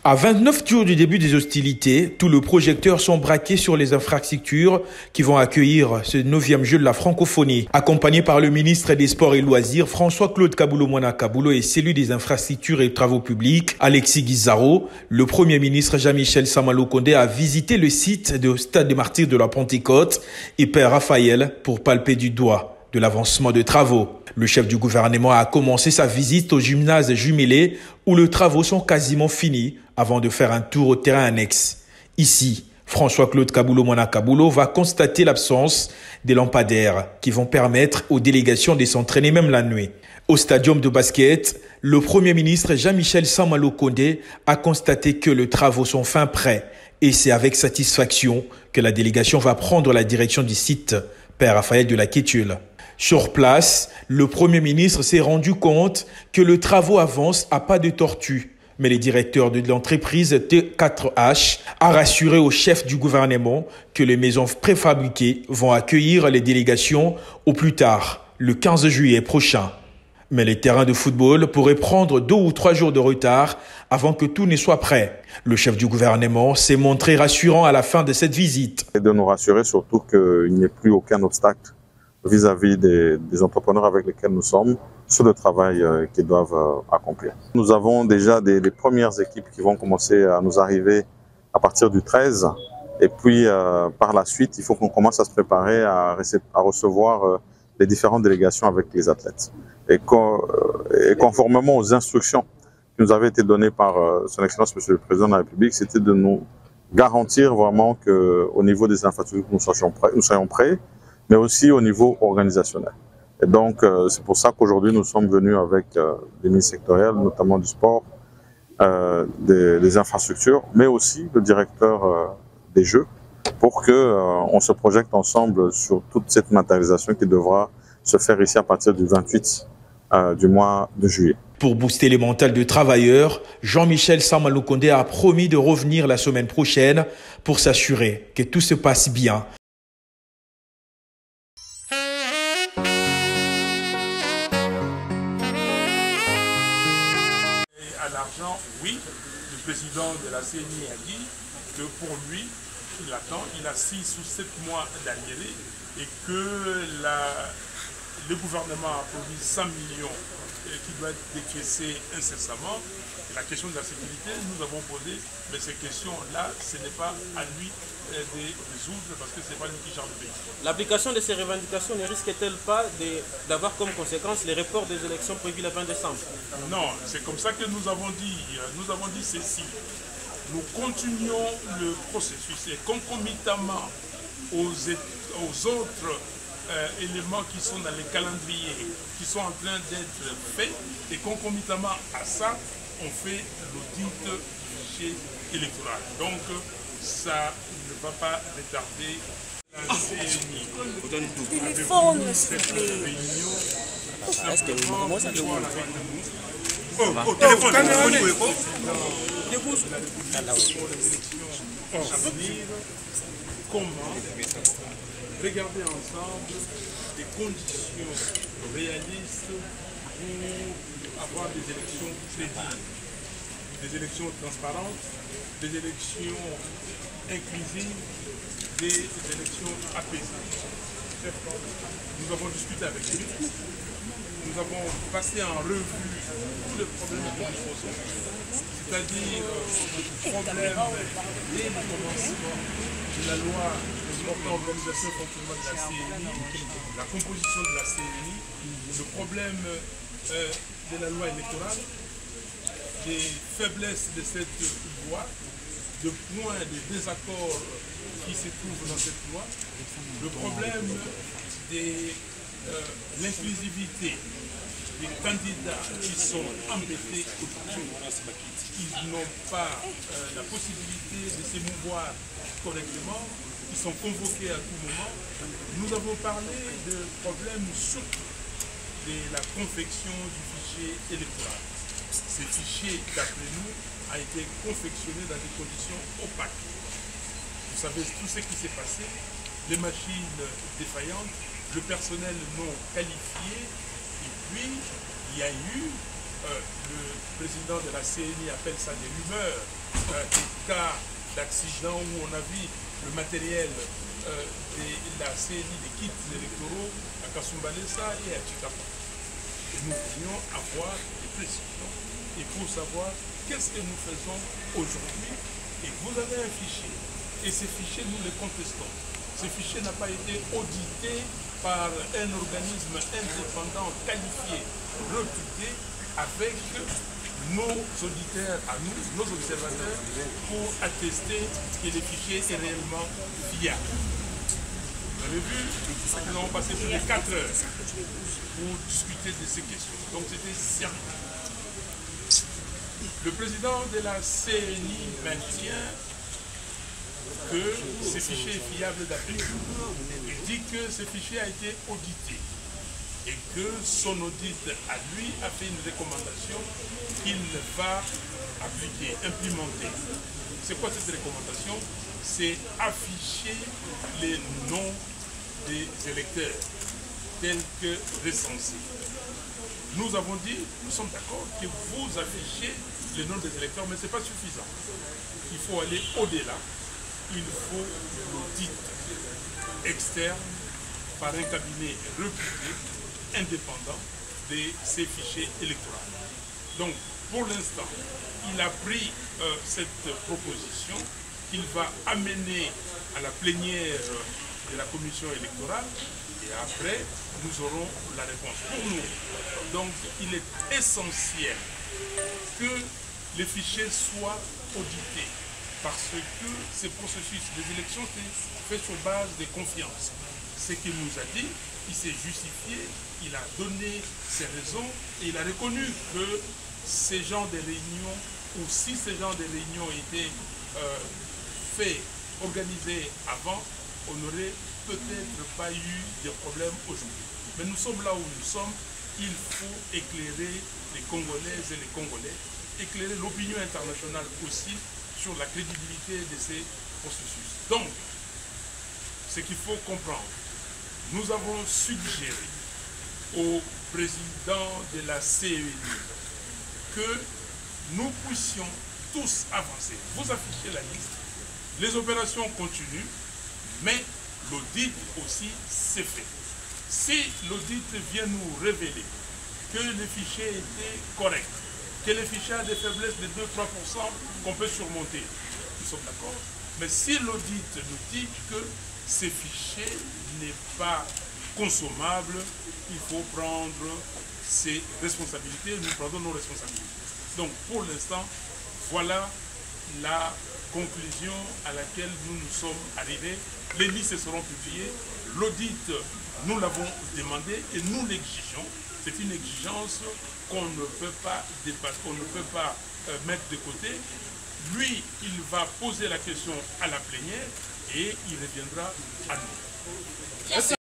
À 29 jours du début des hostilités, tous les projecteurs sont braqués sur les infrastructures qui vont accueillir ce 9e jeu de la francophonie. Accompagné par le ministre des Sports et Loisirs, François-Claude Kaboulo-Moana Kaboulo, et celui des infrastructures et travaux publics, Alexis Guizaro, le Premier ministre Jean-Michel Sama-Lukonde a visité le site du Stade des Martyrs de la Pentecôte et Père Raphaël pour palper du doigt de l'avancement de travaux. Le chef du gouvernement a commencé sa visite au gymnase jumelé où les travaux sont quasiment finis avant de faire un tour au terrain annexe. Ici, François-Claude Kaboulo-Moana Kaboulo va constater l'absence des lampadaires qui vont permettre aux délégations de s'entraîner même la nuit. Au stadium de basket, le Premier ministre Jean-Michel Sama-Lukonde a constaté que les travaux sont fin prêts et c'est avec satisfaction que la délégation va prendre la direction du site Père Raphaël de la Kétule. Sur place, le Premier ministre s'est rendu compte que le travaux avance à pas de tortue. Mais le directeur de l'entreprise T4H a rassuré au chef du gouvernement que les maisons préfabriquées vont accueillir les délégations au plus tard, le 15 juillet prochain. Mais les terrains de football pourraient prendre 2 ou 3 jours de retard avant que tout ne soit prêt. Le chef du gouvernement s'est montré rassurant à la fin de cette visite. Et de nous rassurer surtout qu'il n'y ait plus aucun obstacle vis-à-vis des entrepreneurs avec lesquels nous sommes sur le travail qu'ils doivent accomplir. Nous avons déjà des premières équipes qui vont commencer à nous arriver à partir du 13 et puis par la suite, il faut qu'on commence à se préparer à recevoir les différentes délégations avec les athlètes. Et conformément aux instructions qui nous avaient été données par son Excellence Monsieur le Président de la République, c'était de nous garantir vraiment qu'au niveau des infrastructures, nous soyons prêts, mais aussi au niveau organisationnel. Et donc, c'est pour ça qu'aujourd'hui, nous sommes venus avec les ministres sectoriels, notamment du sport, des infrastructures, mais aussi le directeur des Jeux, pour qu'on se projette ensemble sur toute cette matérialisation qui devra se faire ici à partir du 28 du mois de juillet. Pour booster les mentales de travailleurs, Jean-Michel Sama-Lukonde a promis de revenir la semaine prochaine pour s'assurer que tout se passe bien. À l'argent, oui, le président de la CNI a dit que pour lui, il attend, il a 6 ou 7 mois d'arriéré et que le gouvernement a produit 100 millions qui doit être décaissé incessamment. Et la question de la sécurité, nous avons posé, mais ces questions-là, ce n'est pas à lui de résoudre parce que ce n'est pas lui qui gère le pays. L'application de ces revendications ne risque-t-elle pas d'avoir comme conséquence les reports des élections prévues le 20 décembre? Non, c'est comme ça que nous avons dit ceci. Nous continuons le processus et concomitamment aux autres éléments qui sont dans les calendriers, qui sont en train d'être faits, et concomitamment à ça, on fait l'audit du fichier électoral. Donc, ça ne va pas retarder la CNI. Téléphone, s'il vous plaît. Est-ce que vous commencez à voir avec nous? Téléphone, comment regarder ensemble des conditions réalistes pour avoir des élections crédibles, des élections transparentes, des élections inclusives, des élections apaisées. Nous avons discuté avec lui, nous avons passé en revue tous les problèmes que nous posons, c'est-à-dire le problème dès le commencement de la loi portant organisation et fonctionnement de la CNI, la composition de la CNI, le problème de la loi électorale, des faiblesses de cette loi, de points de désaccord qui se trouvent dans cette loi, le problème de l'inclusivité des candidats qui sont embêtés aujourd'hui. Ils n'ont pas la possibilité de se mouvoir correctement, ils sont convoqués à tout moment. Nous avons parlé de problèmes surtout de la confection du fichier électoral. Ce fichier, d'après nous, a été confectionné dans des conditions opaques. Vous savez tout ce qui s'est passé, les machines défaillantes, le personnel non qualifié, et puis il y a eu le président de la CENI appelle ça des rumeurs, des cas d'accident où on a vu le matériel de la CENI, des kits électoraux à Kasumbalesa et à Chikapa. Nous voulions avoir des précisions et pour savoir qu'est-ce que nous faisons aujourd'hui. Et vous avez un fichier, et ces fichiers, nous les contestons. Ce fichier n'a pas été audité par un organisme indépendant, qualifié, réputé, avec nos auditeurs à nous, nos observateurs, pour attester que le fichier est réellement fiable. Vous avez vu, nous avons passé plus de 4 heures pour discuter de ces questions. Donc c'était sérieux. Le président de la CENI maintient que ce fichier est fiable d'après lui. Il dit que ce fichier a été audité et que son audit à lui a fait une recommandation qu'il va appliquer, implémenter. C'est quoi cette recommandation? C'est afficher les noms des électeurs tels que recensés. Nous avons dit, nous sommes d'accord que vous affichez les noms des électeurs, mais ce n'est pas suffisant. Il faut aller au-delà. Il faut l'audit externe par un cabinet réputé, indépendant de ces fichiers électoraux. Donc, pour l'instant, il a pris cette proposition qu'il va amener à la plénière de la commission électorale et après, nous aurons la réponse. Pour nous, donc, il est essentiel que les fichiers soient audités parce que ce processus des élections est fait sur base de confiance. Ce qu'il nous a dit, il s'est justifié, il a donné ses raisons et il a reconnu que ces genres de réunions, ou si ces genres de réunions étaient faits, organisés avant, on n'aurait peut-être pas eu de problème aujourd'hui. Mais nous sommes là où nous sommes, il faut éclairer les Congolaises et les Congolais, éclairer l'opinion internationale aussi sur la crédibilité de ces processus. Donc, ce qu'il faut comprendre, nous avons suggéré au président de la CENI que nous puissions tous avancer. Vous affichez la liste, les opérations continuent, mais l'audit aussi s'est fait. Si l'audit vient nous révéler que les fichiers étaient corrects, que les fichiers ont des faiblesses de 2-3% qu'on peut surmonter, nous sommes d'accord. Mais si l'audit nous dit que ces fichiers n'est pas consommable, il faut prendre ses responsabilités, nous prenons nos responsabilités. Donc pour l'instant, voilà la conclusion à laquelle nous nous sommes arrivés. Les listes seront publiées, l'audit, nous l'avons demandé et nous l'exigeons. C'est une exigence qu'on ne peut pas dépasser, qu'on ne peut pas mettre de côté. Lui, il va poser la question à la plénière et il reviendra à nous.